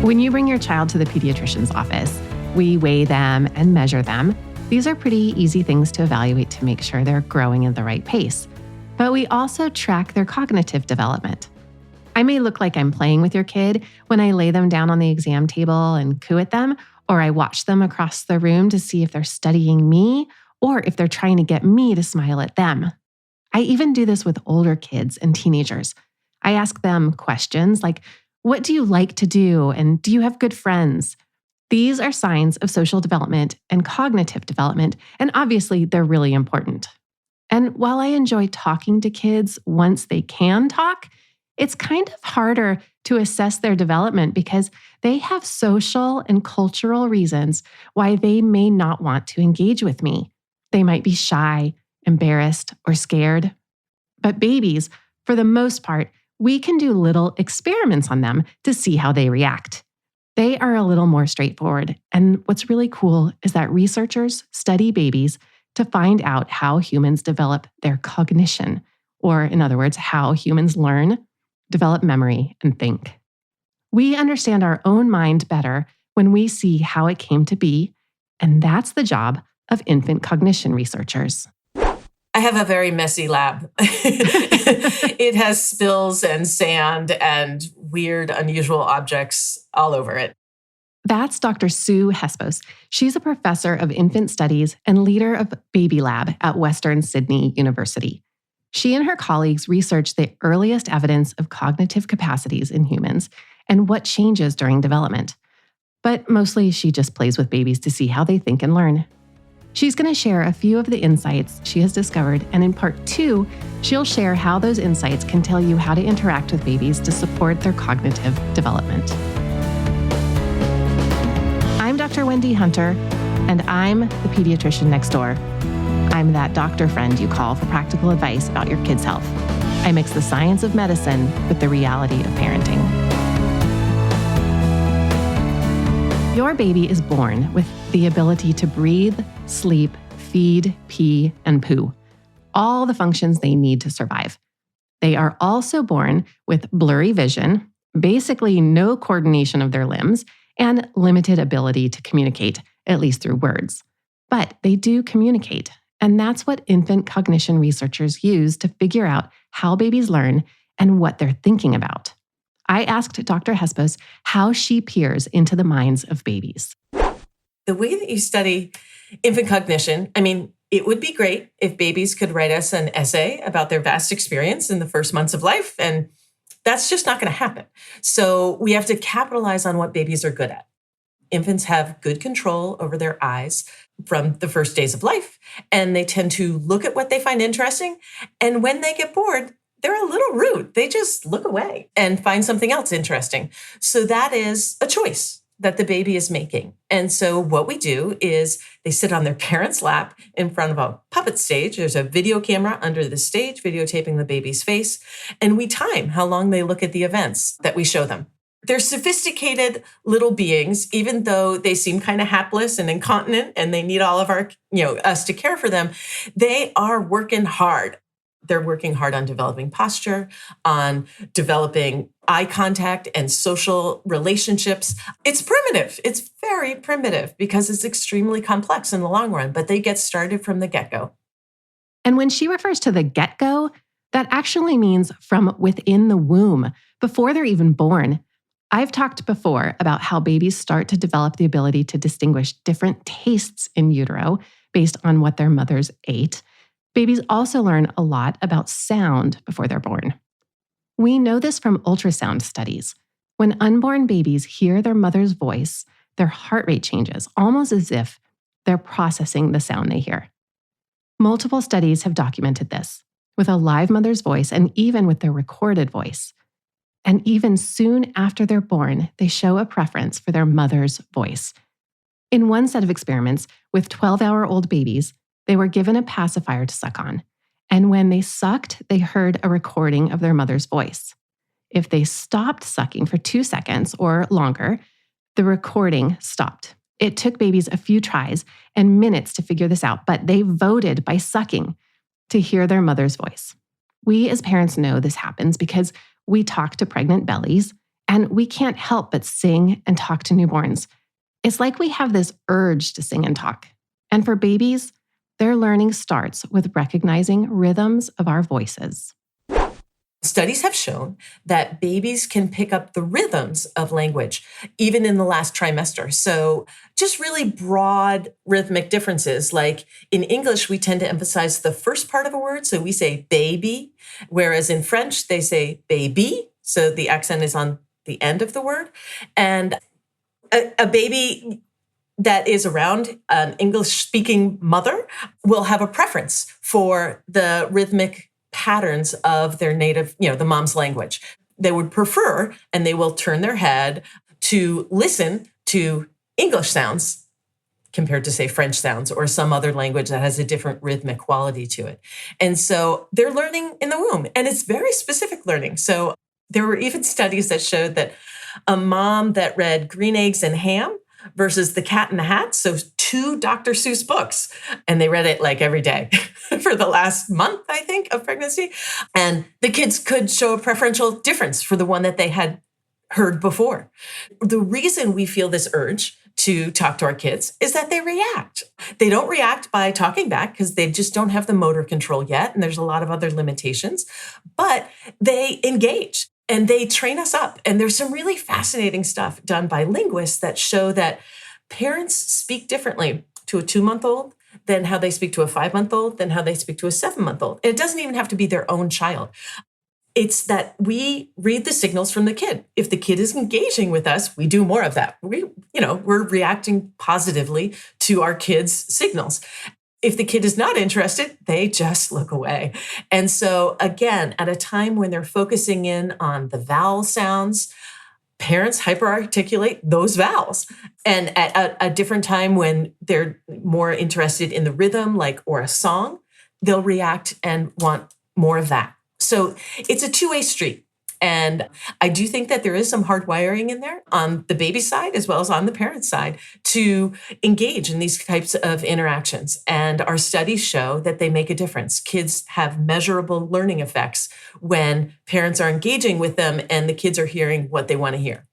When you bring your child to the pediatrician's office, we weigh them and measure them. These are pretty easy things to evaluate to make sure they're growing at the right pace. But we also track their cognitive development. I may look like I'm playing with your kid when I lay them down on the exam table and coo at them, or I watch them across the room to see if they're studying me or if they're trying to get me to smile at them. I even do this with older kids and teenagers. I ask them questions like, what do you like to do? And do you have good friends? These are signs of social development and cognitive development, and obviously they're really important. And while I enjoy talking to kids once they can talk, it's kind of harder to assess their development because they have social and cultural reasons why they may not want to engage with me. They might be shy, embarrassed, or scared. But babies, for the most part, we can do little experiments on them to see how they react. They are a little more straightforward. And what's really cool is that researchers study babies to find out how humans develop their cognition, or in other words, how humans learn, develop memory, and think. We understand our own mind better when we see how it came to be, and that's the job of infant cognition researchers. I have a very messy lab. It has spills and sand and weird, unusual objects all over it. That's Dr. Sue Hespos. She's a professor of infant studies and leader of BabyLab at Western Sydney University. She and her colleagues researched the earliest evidence of cognitive capacities in humans and what changes during development. But mostly she just plays with babies to see how they think and learn. She's going to share a few of the insights she has discovered, and in part 2, she'll share how those insights can tell you how to interact with babies to support their cognitive development. I'm Dr. Wendy Hunter, and I'm the pediatrician next door. I'm that doctor friend you call for practical advice about your kid's health. I mix the science of medicine with the reality of parenting. Your baby is born with the ability to breathe, sleep, feed, pee, and poo, all the functions they need to survive. They are also born with blurry vision, basically no coordination of their limbs, and limited ability to communicate, at least through words. But they do communicate, and that's what infant cognition researchers use to figure out how babies learn and what they're thinking about. I asked Dr. Hespos how she peers into the minds of babies. The way that you study infant cognition, it would be great if babies could write us an essay about their vast experience in the first months of life, and that's just not going to happen. So we have to capitalize on what babies are good at. Infants have good control over their eyes from the first days of life, and they tend to look at what they find interesting, and when they get bored, they're a little rude. They just look away and find something else interesting. So that is a choice that the baby is making. And so what we do is they sit on their parents' lap in front of a puppet stage. There's a video camera under the stage, videotaping the baby's face. And we time how long they look at the events that we show them. They're sophisticated little beings, even though they seem kind of hapless and incontinent and they need all of our, us to care for them. They are working hard. They're working hard on developing posture, on developing eye contact and social relationships. It's primitive. It's very primitive because it's extremely complex in the long run, but they get started from the get-go. And when she refers to the get-go, that actually means from within the womb, before they're even born. I've talked before about how babies start to develop the ability to distinguish different tastes in utero based on what their mothers ate. Babies also learn a lot about sound before they're born. We know this from ultrasound studies. When unborn babies hear their mother's voice, their heart rate changes, almost as if they're processing the sound they hear. Multiple studies have documented this, with a live mother's voice and even with their recorded voice. And even soon after they're born, they show a preference for their mother's voice. In one set of experiments with 12-hour-old babies, they were given a pacifier to suck on, and when they sucked, they heard a recording of their mother's voice. If they stopped sucking for 2 seconds or longer, the recording stopped. It took babies a few tries and minutes to figure this out, but they voted by sucking to hear their mother's voice. We as parents know this happens because we talk to pregnant bellies, And we can't help but sing and talk to newborns. It's like we have this urge to sing and talk. And for babies, their learning starts with recognizing rhythms of our voices. Studies have shown that babies can pick up the rhythms of language, even in the last trimester. So just really broad rhythmic differences. Like in English, we tend to emphasize the first part of a word. So we say baby, whereas in French, they say baby. So the accent is on the end of the word. And a baby that is around an English-speaking mother will have a preference for the rhythmic patterns of their native, the mom's language. They would prefer, and they will turn their head to listen to English sounds compared to, say, French sounds or some other language that has a different rhythmic quality to it. And so they're learning in the womb, and it's very specific learning. So there were even studies that showed that a mom that read Green Eggs and Ham versus The Cat in the Hat, so 2 Dr. Seuss books, and they read it like every day for the last month, I think, of pregnancy. And the kids could show a preferential difference for the one that they had heard before. The reason we feel this urge to talk to our kids is that they react. They don't react by talking back because they just don't have the motor control yet, and there's a lot of other limitations, but they engage. And they train us up. And there's some really fascinating stuff done by linguists that show that parents speak differently to a 2-month-old than how they speak to a 5-month-old, than how they speak to a 7-month-old. And it doesn't even have to be their own child. It's that we read the signals from the kid. If the kid is engaging with us, we do more of that. We're reacting positively to our kids' signals. If the kid is not interested, they just look away. And so again, at a time when they're focusing in on the vowel sounds, parents hyperarticulate those vowels. And at a different time when they're more interested in the rhythm, or a song, they'll react and want more of that. So it's a two-way street. And I do think that there is some hard wiring in there on the baby side as well as on the parent side to engage in these types of interactions. And our studies show that they make a difference. Kids have measurable learning effects when parents are engaging with them and the kids are hearing what they want to hear.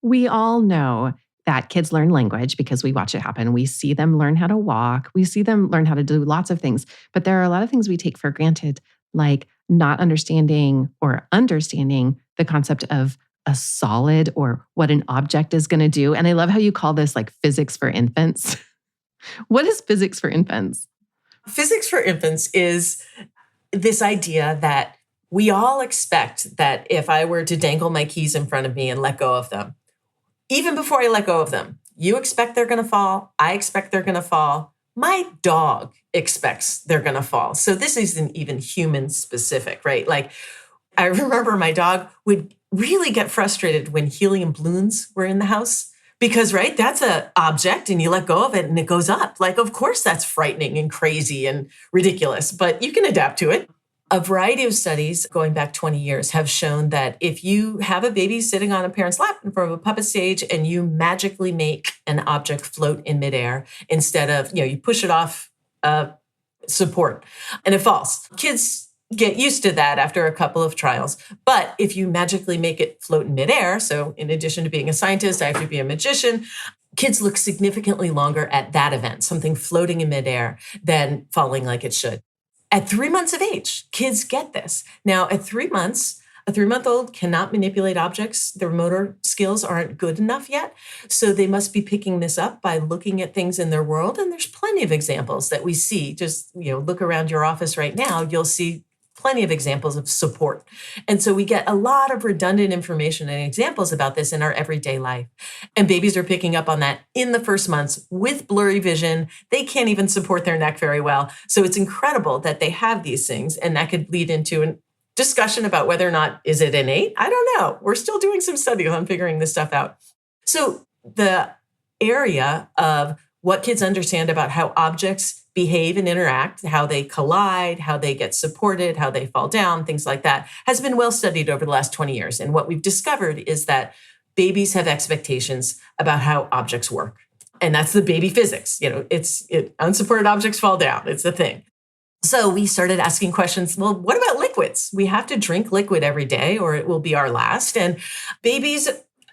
We all know that kids learn language because we watch it happen. We see them learn how to walk. We see them learn how to do lots of things. But there are a lot of things we take for granted, like not understanding or understanding the concept of a solid or what an object is going to do. And I love how you call this physics for infants. What is physics for infants? Physics for infants is this idea that we all expect that if I were to dangle my keys in front of me and let go of them, even before I let go of them, you expect they're going to fall. I expect they're going to fall. My dog expects they're going to fall. So this isn't even human specific, right? I remember my dog would really get frustrated when helium balloons were in the house because, right, that's an object and you let go of it and it goes up. Of course, that's frightening and crazy and ridiculous, but you can adapt to it. A variety of studies going back 20 years have shown that if you have a baby sitting on a parent's lap in front of a puppet stage and you magically make an object float in midair instead of, you push it off support and it falls. Kids get used to that after a couple of trials. But if you magically make it float in midair, so in addition to being a scientist, I have to be a magician, kids look significantly longer at that event, something floating in midair, than falling like it should. At 3 months of age, kids get this. Now, at 3 months, a 3-month-old cannot manipulate objects. Their motor skills aren't good enough yet. So they must be picking this up by looking at things in their world. And there's plenty of examples that we see. Just, look around your office right now, you'll see plenty of examples of support. And so we get a lot of redundant information and examples about this in our everyday life. And babies are picking up on that in the first months with blurry vision. They can't even support their neck very well. So it's incredible that they have these things. And that could lead into a discussion about whether or not is it innate? I don't know. We're still doing some studies on figuring this stuff out. So the area of what kids understand about how objects behave and interact, how they collide, how they get supported, how they fall down, things like that, has been well studied over the last 20 years. And what we've discovered is that babies have expectations about how objects work. And that's the baby physics. Unsupported objects fall down. It's a thing. So we started asking questions. Well, what about liquids? We have to drink liquid every day or it will be our last. And babies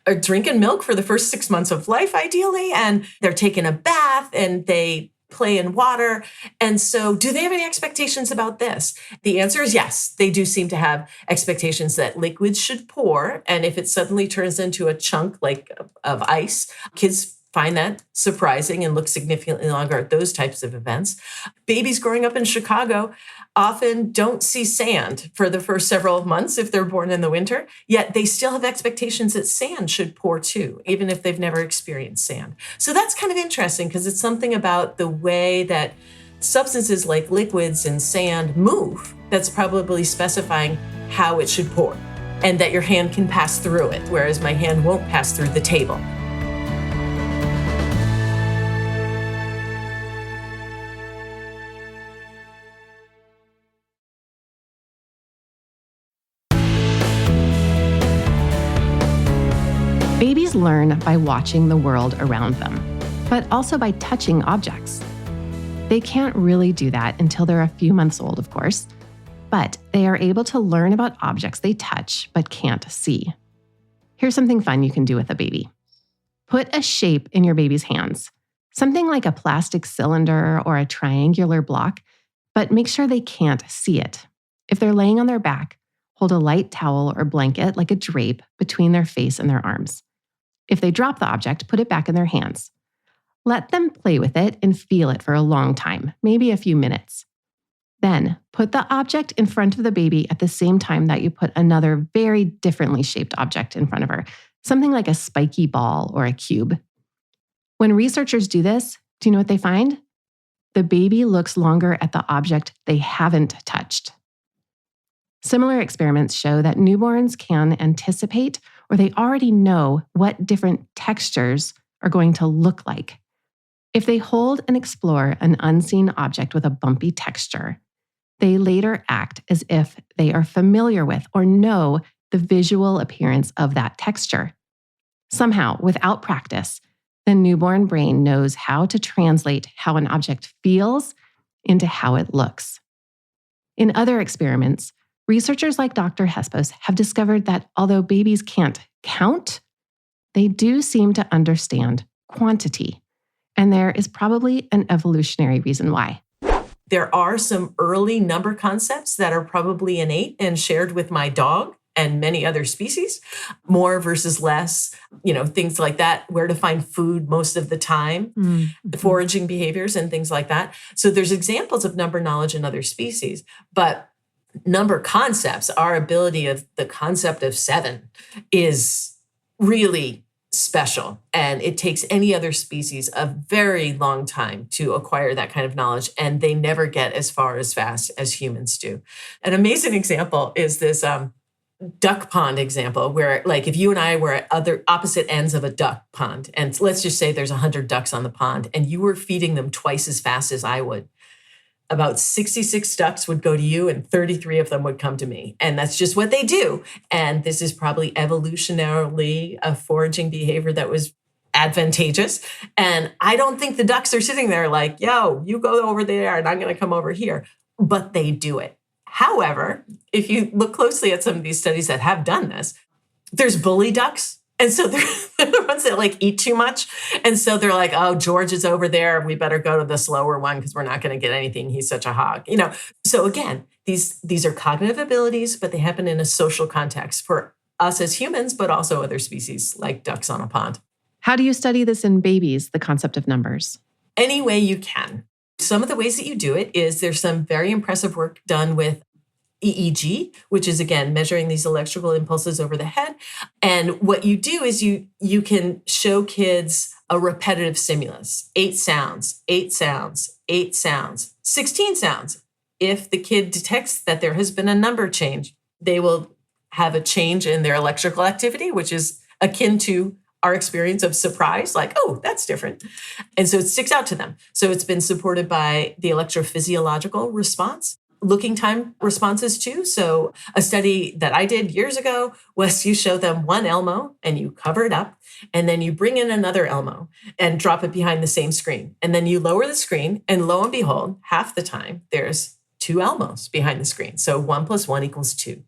are drinking milk for the first 6 months of life, ideally, and they're taking a bath and they play in water. And so do they have any expectations about this? The answer is yes. They do seem to have expectations that liquids should pour. And if it suddenly turns into a chunk like of ice, kids find that surprising and look significantly longer at those types of events. Babies growing up in Chicago often don't see sand for the first several months if they're born in the winter, yet they still have expectations that sand should pour too, even if they've never experienced sand. So that's kind of interesting because it's something about the way that substances like liquids and sand move that's probably specifying how it should pour and that your hand can pass through it, whereas my hand won't pass through the table. Babies learn by watching the world around them, but also by touching objects. They can't really do that until they're a few months old, of course, but they are able to learn about objects they touch but can't see. Here's something fun you can do with a baby. Put a shape in your baby's hands, something like a plastic cylinder or a triangular block, but make sure they can't see it. If they're laying on their back, hold a light towel or blanket like a drape between their face and their arms. If they drop the object, put it back in their hands. Let them play with it and feel it for a long time, maybe a few minutes. Then put the object in front of the baby at the same time that you put another very differently shaped object in front of her, something like a spiky ball or a cube. When researchers do this, do you know what they find? The baby looks longer at the object they haven't touched. Similar experiments show that newborns can anticipate or they already know what different textures are going to look like. If they hold and explore an unseen object with a bumpy texture, they later act as if they are familiar with or know the visual appearance of that texture. Somehow, without practice, the newborn brain knows how to translate how an object feels into how it looks. In other experiments, researchers like Dr. Hespos have discovered that although babies can't count, they do seem to understand quantity. And there is probably an evolutionary reason why. There are some early number concepts that are probably innate and shared with my dog and many other species, more versus less, things like that, where to find food most of the time, foraging behaviors and things like that. So there's examples of number knowledge in other species, but number concepts, our ability of the concept of 7 is really special. And it takes any other species a very long time to acquire that kind of knowledge. And they never get as far as fast as humans do. An amazing example is this duck pond example where, like, if you and I were at other opposite ends of a duck pond, and let's just say there's 100 ducks on the pond and you were feeding them twice as fast as I would, about 66 ducks would go to you and 33 of them would come to me. And that's just what they do. And this is probably evolutionarily a foraging behavior that was advantageous. And I don't think the ducks are sitting there like, yo, you go over there and I'm going to come over here. But they do it. However, if you look closely at some of these studies that have done this, there's bully ducks. And so they're the ones that eat too much. And so they're like, oh, George is over there. We better go to the slower one because we're not going to get anything. He's such a hog. So again, these are cognitive abilities, but they happen in a social context for us as humans, but also other species like ducks on a pond. How do you study this in babies, the concept of numbers? Any way you can. Some of the ways that you do it is there's some very impressive work done with EEG, which is, again, measuring these electrical impulses over the head. And what you do is you can show kids a repetitive stimulus, 8 sounds, 8 sounds, 8 sounds, 16 sounds. If the kid detects that there has been a number change, they will have a change in their electrical activity, which is akin to our experience of surprise, like, oh, that's different. And so it sticks out to them. So it's been supported by the electrophysiological response. Looking time responses too. So a study that I did years ago was you show them one Elmo and you cover it up and then you bring in another Elmo and drop it behind the same screen. And then you lower the screen and lo and behold, half the time there's 2 Elmos behind the screen. So 1 + 1 = 2.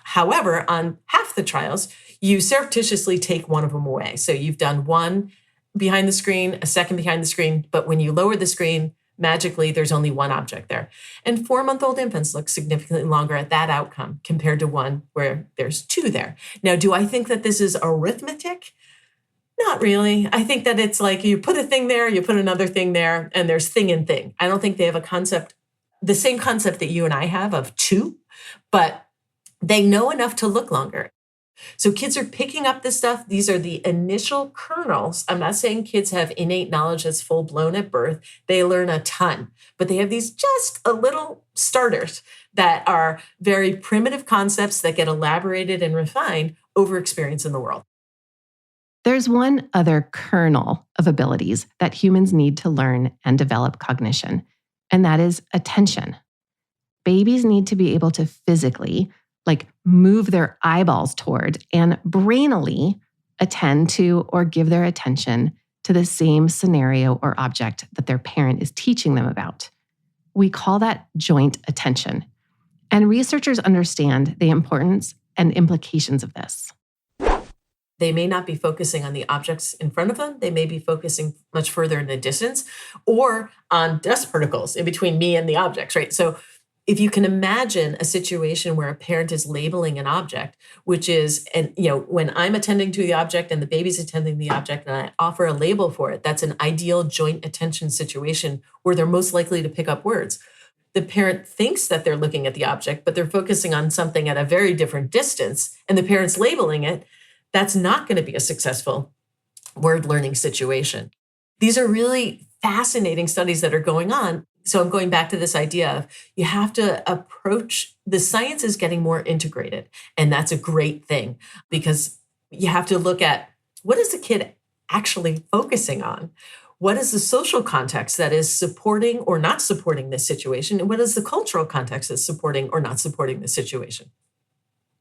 However, on half the trials, you surreptitiously take one of them away. So you've done one behind the screen, a second behind the screen, but when you lower the screen, magically, there's only one object there. And 4-month-old infants look significantly longer at that outcome compared to one where there's 2 there. Now, do I think that this is arithmetic? Not really. I think that it's like you put a thing there, you put another thing there, and there's thing and thing. I don't think they have a concept, the same concept that you and I have of 2, but they know enough to look longer. So kids are picking up this stuff. These are the initial kernels. I'm not saying kids have innate knowledge that's full blown at birth. They learn a ton, but they have these just a little starters that are very primitive concepts that get elaborated and refined over experience in the world. There's one other kernel of abilities that humans need to learn and develop cognition, and that is attention. Babies need to be able to physically, move their eyeballs toward and brainily attend to or give their attention to the same scenario or object that their parent is teaching them about. We call that joint attention. And researchers understand the importance and implications of this. They may not be focusing on the objects in front of them. They may be focusing much further in the distance or on dust particles in between me and the objects, right? So if you can imagine a situation where a parent is labeling an object, which is, when I'm attending to the object and the baby's attending the object and I offer a label for it, that's an ideal joint attention situation where they're most likely to pick up words. The parent thinks that they're looking at the object, but they're focusing on something at a very different distance, and the parent's labeling it. That's not going to be a successful word learning situation. These are really fascinating studies that are going on. So I'm going back to this idea of you have to approach, the science is getting more integrated. And that's a great thing because you have to look at what is the kid actually focusing on? What is the social context that is supporting or not supporting this situation? And what is the cultural context that's supporting or not supporting the situation?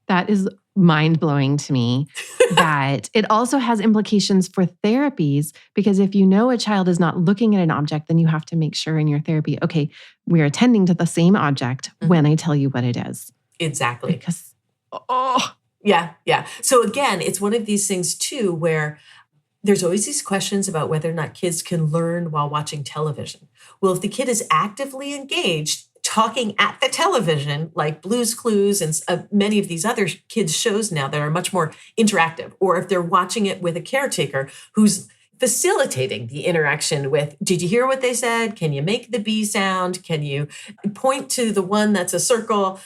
That is mind-blowing to me that it also has implications for therapies, because if you know a child is not looking at an object, then you have to make sure in your therapy, okay, we're attending to the same object when I tell you what it is. Exactly. Because, Yeah. So again, it's one of these things too, where there's always these questions about whether or not kids can learn while watching television. Well, if the kid is actively engaged, talking at the television, like Blue's Clues and many of these other kids' shows now that are much more interactive, or if they're watching it with a caretaker who's facilitating the interaction with, did you hear what they said? Can you make the B sound? Can you point to the one that's a circle?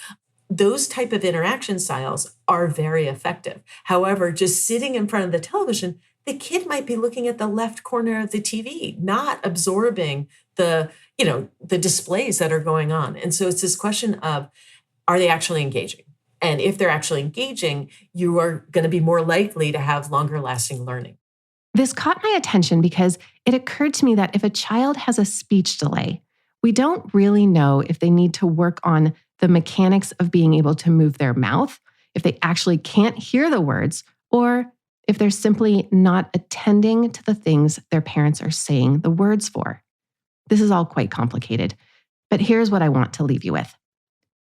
Those type of interaction styles are very effective. However, just sitting in front of the television, the kid might be looking at the left corner of the TV, not absorbing the displays that are going on. And so it's this question of, are they actually engaging? And if they're actually engaging, you are going to be more likely to have longer lasting learning. This caught my attention because it occurred to me that if a child has a speech delay, we don't really know if they need to work on the mechanics of being able to move their mouth, if they actually can't hear the words, or if they're simply not attending to the things their parents are saying the words for. This is all quite complicated, but here's what I want to leave you with.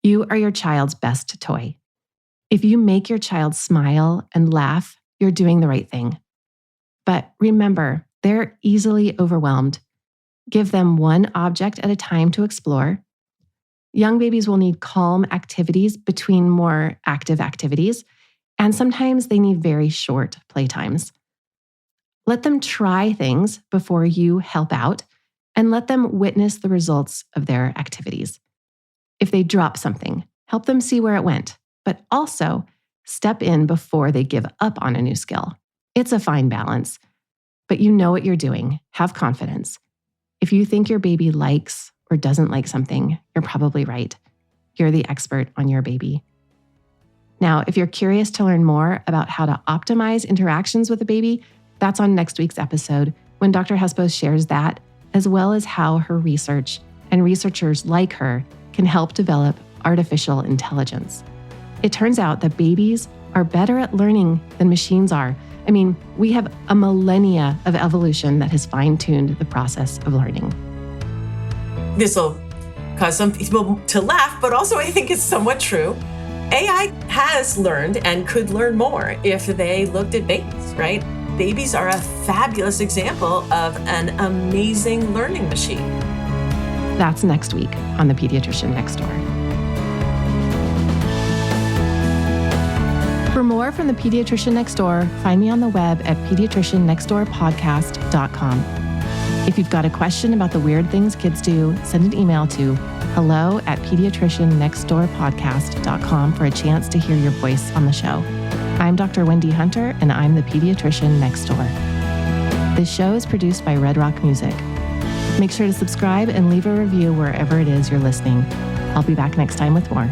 You are your child's best toy. If you make your child smile and laugh, you're doing the right thing. But remember, they're easily overwhelmed. Give them one object at a time to explore. Young babies will need calm activities between more active activities, and sometimes they need very short playtimes. Let them try things before you help out, and let them witness the results of their activities. If they drop something, help them see where it went, but also step in before they give up on a new skill. It's a fine balance, but you know what you're doing. Have confidence. If you think your baby likes or doesn't like something, you're probably right. You're the expert on your baby. Now, if you're curious to learn more about how to optimize interactions with a baby, that's on next week's episode when Dr. Hespos shares that, as well as how her research and researchers like her can help develop artificial intelligence. It turns out that babies are better at learning than machines are. I mean, we have a millennia of evolution that has fine-tuned the process of learning. This will cause some people to laugh, but also I think it's somewhat true. AI has learned and could learn more if they looked at babies, right? Babies are a fabulous example of an amazing learning machine. That's next week on The Pediatrician Next Door. For more from The Pediatrician Next Door, find me on the web at pediatriciannextdoorpodcast.com. If you've got a question about the weird things kids do, send an email to hello@pediatriciannextdoorpodcast.com for a chance to hear your voice on the show. I'm Dr. Wendy Hunter, and I'm the Pediatrician Next Door. This show is produced by Red Rock Music. Make sure to subscribe and leave a review wherever it is you're listening. I'll be back next time with more.